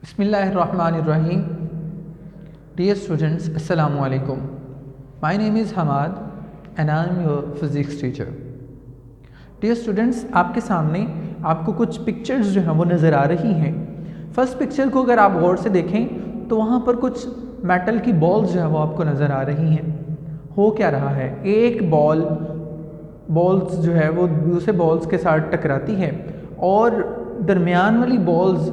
Bismillahirrahmanirrahim. Dear students, Assalamu alaikum. My name is Hamad and I am your physics teacher. Dear students, आपके सामने आपको कुछ pictures जो हैं वो नज़र आ रही हैं। फर्स्ट पिक्चर को अगर आप गौर से देखें तो वहाँ पर कुछ मेटल की बॉल्स जो है वो आपको नज़र आ रही हैं। हो क्या रहा है, एक बॉल्स जो है वो दूसरे बॉल्स के साथ टकराती है और दरमियान वाली बॉल्स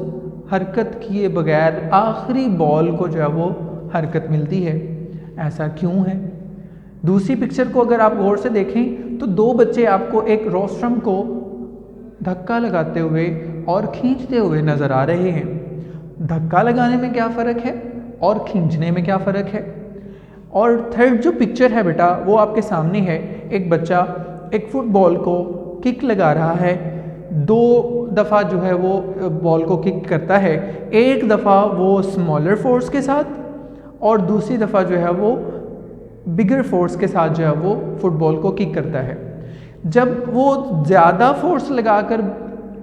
हरकत किए बगैर आखिरी बॉल को जो है वो हरकत मिलती है। ऐसा क्यों है? दूसरी पिक्चर को अगर आप गौर से देखें तो दो बच्चे आपको एक रोस्ट्रम को धक्का लगाते हुए और खींचते हुए नज़र आ रहे हैं। धक्का लगाने में क्या फ़र्क है और खींचने में क्या फ़र्क है? और थर्ड जो पिक्चर है बेटा वो आपके सामने है। एक बच्चा एक फुटबॉल को किक लगा रहा है, दो दफ़ा जो है वो बॉल को किक करता है। एक दफ़ा वो स्मॉलर फोर्स के साथ और दूसरी दफ़ा जो है वो बिगर फोर्स के साथ जो है वो फुटबॉल को किक करता है। जब वो ज़्यादा फोर्स लगाकर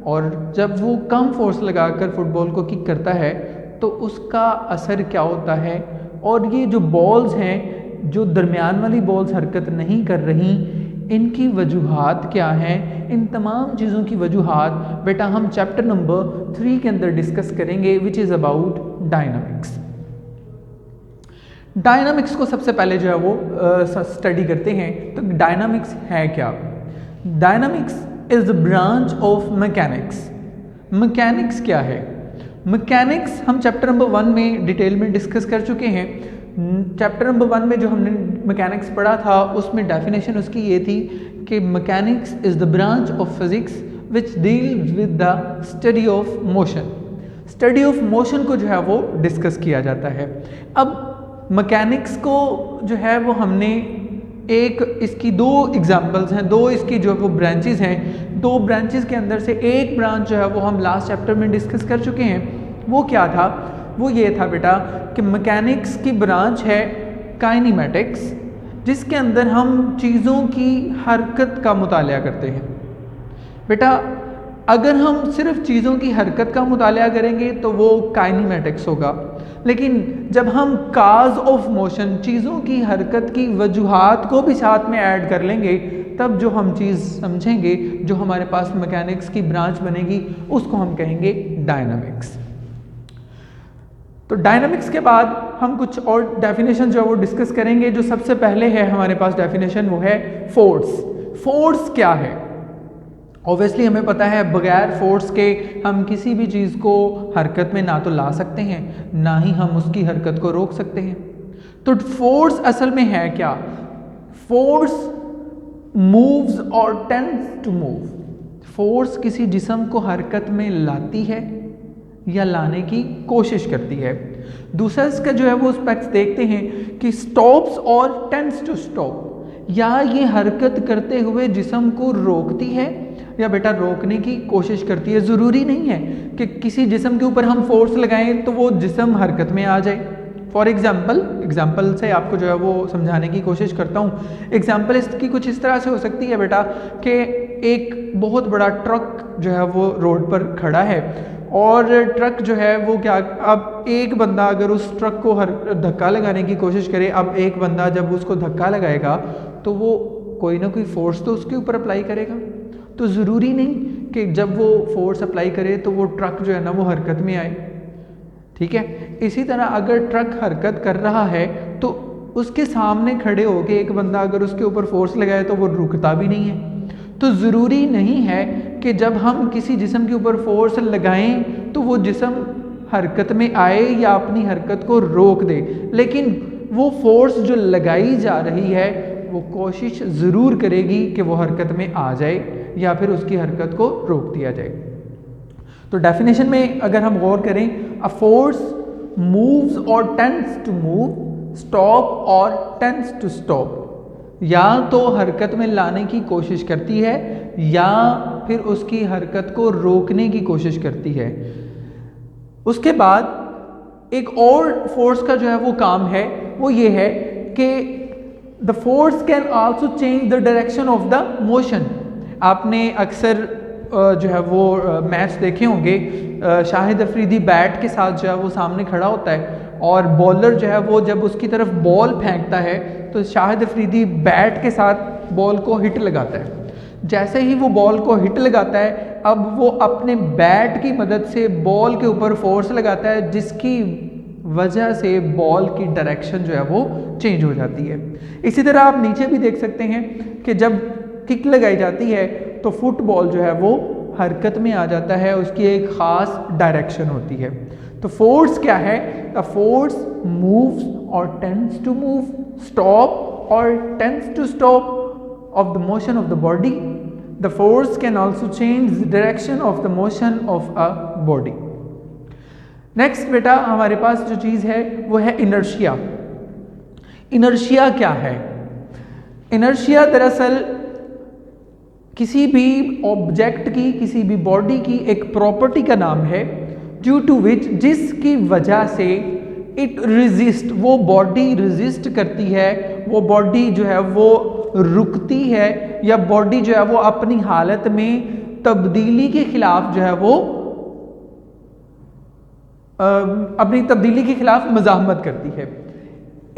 और जब वो कम फोर्स लगाकर फुटबॉल को किक करता है तो उसका असर क्या होता है, और ये जो बॉल्स हैं, जो दरमियान वाली बॉल्स हरकत नहीं कर रही, इनकी वजूहात क्या हैं? इन तमाम चीज़ों की वजूहात बेटा हम चैप्टर नंबर 3 के अंदर डिस्कस करेंगे, which is about dynamics. Dynamics को सबसे पहले जो है वो स्टडी करते हैं। तो डायनामिक्स है क्या? Dynamics is the branch of mechanics. Mechanics क्या है? मैकेनिक्स हम चैप्टर नंबर 1 में डिटेल में डिस्कस कर चुके हैं। चैप्टर नंबर 1 में जो हमने मैकेनिक्स पढ़ा था उसमें डेफिनेशन उसकी ये थी कि mechanics is the branch of physics which deals with the study of motion. Study of motion को जो है वो डिस्कस किया जाता है। अब मैकेनिक्स को जो है वो हमने एक इसकी दो एग्जांपल्स हैं, दो इसकी जो वो ब्रांचेस हैं। दो ब्रांचेस के अंदर से एक ब्रांच जो है वो हम लास्ट चैप्टर में डिस्कस कर चुके हैं। वो क्या था? वो ये था बेटा कि मैकेनिक्स की ब्रांच है काइनेमैटिक्स, जिसके अंदर हम चीज़ों की हरकत का मुतालिया करते हैं। बेटा अगर हम सिर्फ चीज़ों की हरकत का मुतालिया करेंगे तो वो काइनेमैटिक्स होगा, लेकिन जब हम काज ऑफ मोशन, चीज़ों की हरकत की वजूहात को भी साथ में ऐड कर लेंगे, तब जो हम चीज़ समझेंगे, जो हमारे पास मैकेनिक्स की ब्रांच बनेगी, उसको हम कहेंगे डायनामिक्स। तो डायनामिक्स के बाद हम कुछ और डेफिनेशन जो है वो डिस्कस करेंगे। जो सबसे पहले है हमारे पास डेफिनेशन वो है फोर्स। फोर्स क्या है? ऑब्वियसली हमें पता है बगैर फोर्स के हम किसी भी चीज़ को हरकत में ना तो ला सकते हैं, ना ही हम उसकी हरकत को रोक सकते हैं। तो फोर्स असल में है क्या? फोर्स मूव्स और टेंड्स टू मूव। फोर्स किसी जिस्म को हरकत में लाती है या लाने की कोशिश करती है। दूसरा इसका जो है वो एस्पेक्ट्स देखते हैं कि स्टॉप्स और टेंड्स टू स्टॉप, या ये हरकत करते हुए जिस्म को रोकती है या बेटा रोकने की कोशिश करती है। ज़रूरी नहीं है कि किसी जिस्म के ऊपर हम फोर्स लगाएं तो वो जिस्म हरकत में आ जाए। फॉर एग्जाम्पल से आपको जो है वो समझाने की कोशिश करता हूँ। एग्जाम्पल इसकी कुछ इस तरह से हो सकती है बेटा कि एक बहुत बड़ा ट्रक जो है वो रोड पर खड़ा है और ट्रक जो है वो क्या, अब एक बंदा अगर उस ट्रक को धक्का लगाने की कोशिश करे, अब एक बंदा जब उसको धक्का लगाएगा तो वो कोई ना कोई फोर्स तो उसके ऊपर अप्लाई करेगा। तो ज़रूरी नहीं कि जब वो फोर्स अप्लाई करे तो वो ट्रक जो है ना वो हरकत में आए। ठीक है, इसी तरह अगर ट्रक हरकत कर रहा है तो उसके सामने खड़े होके एक बंदा अगर उसके ऊपर फोर्स लगाए तो वो रुकता भी नहीं है। तो ज़रूरी नहीं है कि जब हम किसी जिस्म के ऊपर फोर्स लगाएं तो वो जिस्म हरकत में आए या अपनी हरकत को रोक दे, लेकिन वो फोर्स जो लगाई जा रही है वो कोशिश ज़रूर करेगी कि वो हरकत में आ जाए या फिर उसकी हरकत को रोक दिया जाए। तो डेफिनेशन में अगर हम गौर करें, अ फोर्स मूव्स और टेंड्स टू मूव, स्टॉप और टेंड्स टू स्टॉप। या तो हरकत में लाने की कोशिश करती है या फिर उसकी हरकत को रोकने की कोशिश करती है। उसके बाद एक और फोर्स का जो है वो काम है, वो ये है कि the force can also change the direction of the motion. आपने अक्सर जो है वो मैच देखे होंगे, शाहिद अफरीदी बैट के साथ जो है वो सामने खड़ा होता है और बॉलर जो है वो जब उसकी तरफ बॉल फेंकता है तो शाहिद अफरीदी बैट के साथ बॉल को हिट लगाता है। जैसे ही वो बॉल को हिट लगाता है, अब वो अपने बैट की मदद से बॉल के ऊपर फोर्स लगाता है, जिसकी वजह से बॉल की डायरेक्शन जो है वो चेंज हो जाती है। इसी तरह आप नीचे भी देख सकते हैं कि जब किक लगाई जाती है तो फुटबॉल जो है वो हरकत में आ जाता है, उसकी एक ख़ास डायरेक्शन होती है। तो फोर्स क्या है? द फोर्स मूव्स और टेंड्स टू मूव, स्टॉप और tends to stop of the motion of the body. The force can also change the direction of the motion of a body. Next बेटा हमारे पास जो चीज़ है वो है इनर्शिया। इनर्शिया क्या है? इनर्शिया दरअसल किसी भी ऑब्जेक्ट की, किसी भी बॉडी की एक प्रॉपर्टी का नाम है, ड्यू टू विच, जिसकी वजह से इट रेजिस्ट, वो बॉडी रेजिस्ट करती है, वो बॉडी जो है वो रुकती है, या बॉडी जो है वो अपनी हालत में तब्दीली के खिलाफ जो है वो अपनी तब्दीली के खिलाफ मज़ाहमत करती है।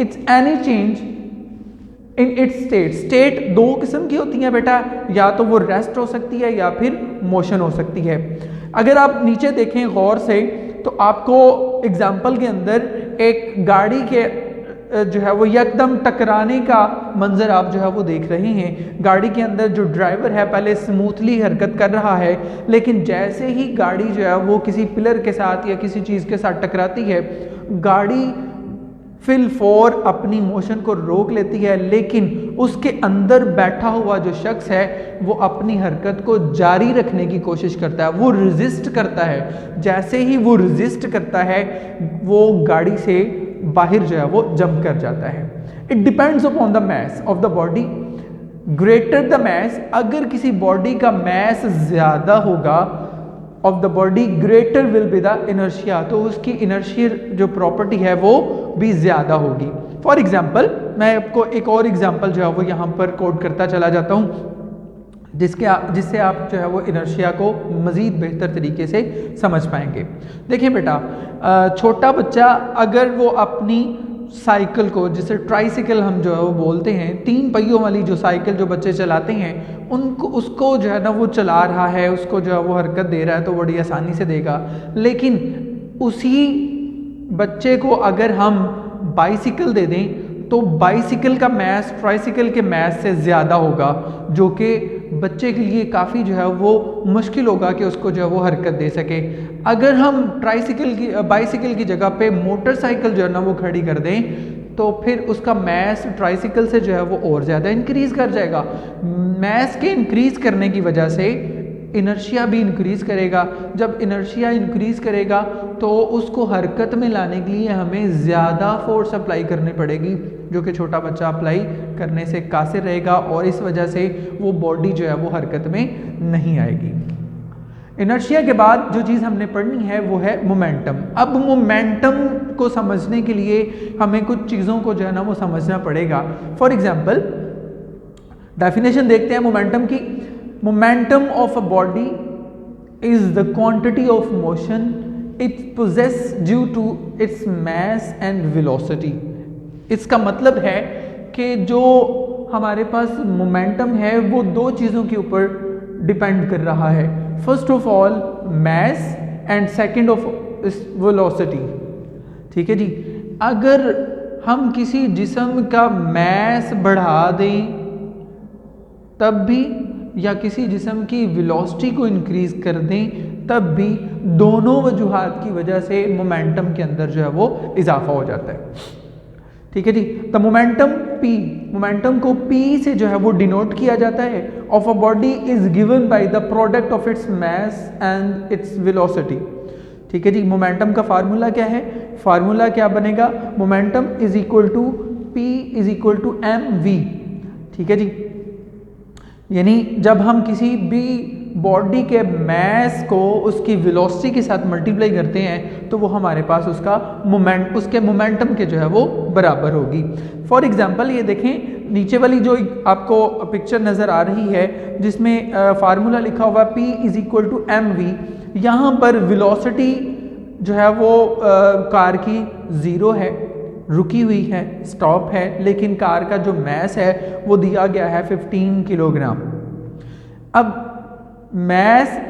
It's any change in its state. State दो किस्म की होती हैं बेटा, या तो वो रेस्ट हो सकती है या फिर मोशन हो सकती है। अगर आप नीचे देखें गौर से तो आपको एग्जाम्पल के अंदर एक गाड़ी के जो है वो एकदम टकराने का मंजर आप जो है वो देख रहे हैं। गाड़ी के अंदर जो ड्राइवर है पहले स्मूथली हरकत कर रहा है, लेकिन जैसे ही गाड़ी जो है वो किसी पिलर के साथ या किसी चीज़ के साथ टकराती है, गाड़ी फिल फॉर अपनी मोशन को रोक लेती है, लेकिन उसके अंदर बैठा हुआ जो शख्स है वो अपनी हरकत को जारी रखने की कोशिश करता है, वो रेजिस्ट करता है। जैसे ही वो रेजिस्ट करता है वो गाड़ी से बाहर जो है वो जंप कर जाता है। It depends upon the mass of the body. Greater the mass, अगर किसी बॉडी का मैस ज़्यादा होगा of the body, greater will be the inertia, तो उसकी इनर्शिया जो प्रॉपर्टी है वो भी ज़्यादा होगी। फॉर एग्जाम्पल, मैं आपको एक और एग्जाम्पल जो है वो यहाँ पर कोट करता चला जाता हूँ, जिससे आप जो है वो इनर्शिया को मज़ीद बेहतर तरीके से समझ पाएंगे। देखिए बेटा, छोटा बच्चा अगर वो अपनी साइकिल को, जिसे ट्राइसिकल हम जो है वो बोलते हैं, 3 पहियों वाली जो साइकिल जो बच्चे चलाते हैं, उसको जो है ना वो चला रहा है, उसको जो है वो हरकत दे रहा है तो बड़ी आसानी से देगा। लेकिन उसी बच्चे को अगर हम बाइसिकल दे दें तो बाइसिकल का मैस ट्राइसिकल के मैस से ज़्यादा होगा, जो कि बच्चे के लिए काफ़ी जो है वो मुश्किल होगा कि उसको जो है वो हरकत दे सके। अगर हम बाइसिकल की जगह पे मोटरसाइकिल जो है ना वो खड़ी कर दें तो फिर उसका मैस ट्राइसिकल से जो है वो और ज़्यादा इंक्रीज़ कर जाएगा। मैस के इंक्रीज़ करने की वजह से इनर्शिया भी इंक्रीज़ करेगा। जब इनर्शिया इंक्रीज़ करेगा तो उसको हरकत में लाने के लिए हमें ज़्यादा फोर्स अप्लाई करनी पड़ेगी, जो कि छोटा बच्चा अप्लाई करने से कासिर रहेगा, और इस वजह से वो बॉडी जो है वो हरकत में नहीं आएगी। इनर्शिया के बाद जो चीज़ हमने पढ़नी है वो है मोमेंटम। अब मोमेंटम को समझने के लिए हमें कुछ चीज़ों को जो है ना वो समझना पड़ेगा। फॉर एग्जाम्पल, डेफिनेशन देखते हैं मोमेंटम की। Momentum of a body is the quantity of motion it possesses due to its mass and velocity. इसका मतलब है कि जो हमारे पास मोमेंटम है वो 2 चीज़ों के ऊपर डिपेंड कर रहा है। First of all mass and second of velocity. ठीक है जी। अगर हम किसी जिस्म का मैस बढ़ा दें तब भी, या किसी जिस्म की वेलोसिटी को इंक्रीज कर दें तब भी, दोनों वजूहात की वजह से मोमेंटम के अंदर जो है वो इजाफा हो जाता है। ठीक है जी। तो मोमेंटम P, मोमेंटम को P से जो है वो डिनोट किया जाता है। Of a body is given by the product of its mass and its velocity. ठीक है जी। मोमेंटम का फार्मूला क्या है? फार्मूला क्या बनेगा? Momentum is equal to P is equal to mv। ठीक है जी। यानी जब हम किसी भी बॉडी के मैस को उसकी वेलोसिटी के साथ मल्टीप्लाई करते हैं तो वो हमारे पास उसके मोमेंटम के जो है वो बराबर होगी। फॉर एग्जांपल ये देखें, नीचे वाली जो आपको पिक्चर नज़र आ रही है जिसमें फार्मूला लिखा हुआ P is equal to mv, यहाँ पर वेलोसिटी जो है वो कार की 0 है, रुकी हुई है, स्टॉप है, लेकिन कार का जो मैस है वो दिया गया है 15 किलोग्राम। अब मैस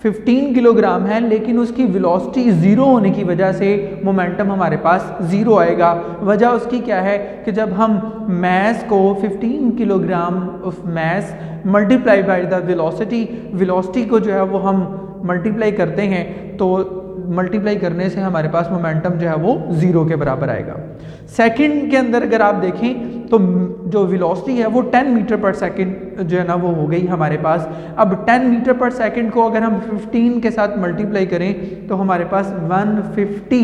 15 किलोग्राम है लेकिन उसकी वेलोसिटी 0 होने की वजह से मोमेंटम हमारे पास 0 आएगा। वजह उसकी क्या है कि जब हम मैस को 15 kilogram of mass multiply by the velocity को जो है वो हम मल्टीप्लाई करते हैं तो मल्टीप्लाई करने से हमारे पास मोमेंटम जो है वो 0 के बराबर आएगा। सेकंड के अंदर अगर आप देखें तो जो वेलोसिटी है वो 10 मीटर पर सेकंड जो है ना वो हो गई हमारे पास। अब 10 मीटर पर सेकंड को अगर हम 15 के साथ मल्टीप्लाई करें तो हमारे पास 150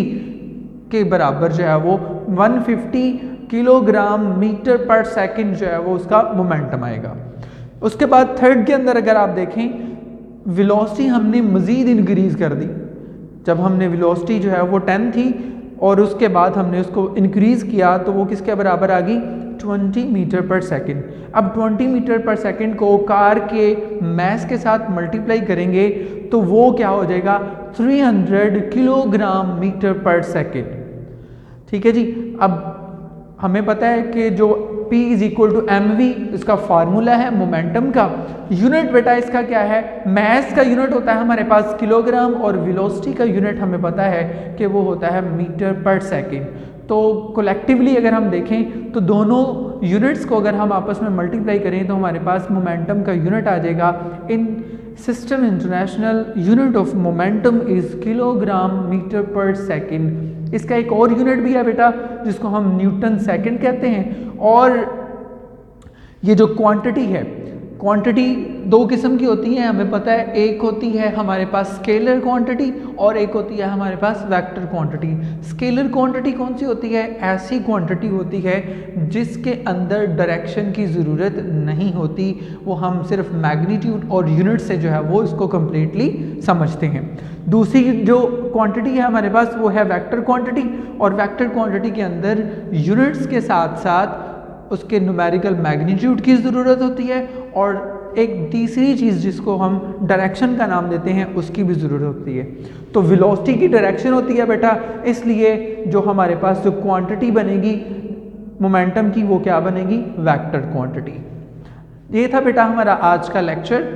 के बराबर जो है वो 150 किलोग्राम मीटर पर सेकंड जो है वो उसका मोमेंटम आएगा। उसके बाद थर्ड के अंदर अगर आप देखें वेलोसिटी हमने मज़ीद इंक्रीज़ कर दी। जब हमने वेलोसिटी जो है वो 10 थी और उसके बाद हमने उसको इंक्रीज़ किया तो वो किसके बराबर आ गई 20 मीटर पर सेकंड। अब 20 मीटर पर सेकंड को कार के मैस के साथ मल्टीप्लाई करेंगे तो वो क्या हो जाएगा 300 किलोग्राम मीटर पर सेकंड। ठीक है जी। अब हमें पता है कि जो P is equal to mv इसका फार्मूला है मोमेंटम का। यूनिट बेटा इसका क्या है, मैस का यूनिट होता है हमारे पास किलोग्राम और वेलोसिटी का यूनिट हमें पता है कि वो होता है मीटर पर सेकंड। तो कोलेक्टिवली अगर हम देखें तो दोनों यूनिट्स को अगर हम आपस में मल्टीप्लाई करें तो हमारे पास मोमेंटम का यूनिट आ जाएगा। In system international unit of momentum is kilogram meter per second. इसका एक और यूनिट भी है बेटा जिसको हम न्यूटन सेकंड कहते हैं। और ये जो क्वांटिटी है, क्वांटिटी दो किस्म की होती है हमें पता है। एक होती है हमारे पास स्केलर क्वांटिटी और एक होती है हमारे पास वेक्टर क्वांटिटी। स्केलर क्वांटिटी कौन सी होती है, ऐसी क्वांटिटी होती है जिसके अंदर डायरेक्शन की ज़रूरत नहीं होती, वो हम सिर्फ मैग्नीट्यूड और यूनिट से जो है वो इसको कम्प्लीटली समझते हैं। दूसरी जो क्वांटिटी है हमारे पास वो है वेक्टर क्वांटिटी, और वेक्टर क्वांटिटी के अंदर यूनिट्स के साथ साथ उसके न्यूमेरिकल मैग्नीट्यूड की ज़रूरत होती है और एक तीसरी चीज़ जिसको हम डायरेक्शन का नाम देते हैं उसकी भी ज़रूरत होती है। तो वेलोसिटी की डायरेक्शन होती है बेटा, इसलिए जो हमारे पास जो क्वांटिटी बनेगी मोमेंटम की वो क्या बनेगी, वेक्टर क्वांटिटी। ये था बेटा हमारा आज का लेक्चर,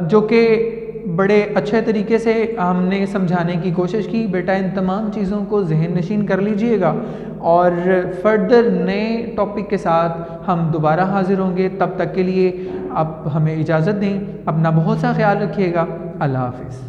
जो कि बड़े अच्छे तरीके से हमने समझाने की कोशिश की। बेटा इन तमाम चीज़ों को जहन नशीन कर लीजिएगा और फर्दर नए टॉपिक के साथ हम दोबारा हाजिर होंगे। तब तक के लिए आप हमें इजाज़त दें। अपना बहुत सा ख्याल रखिएगा। अल्लाह हाफिज़।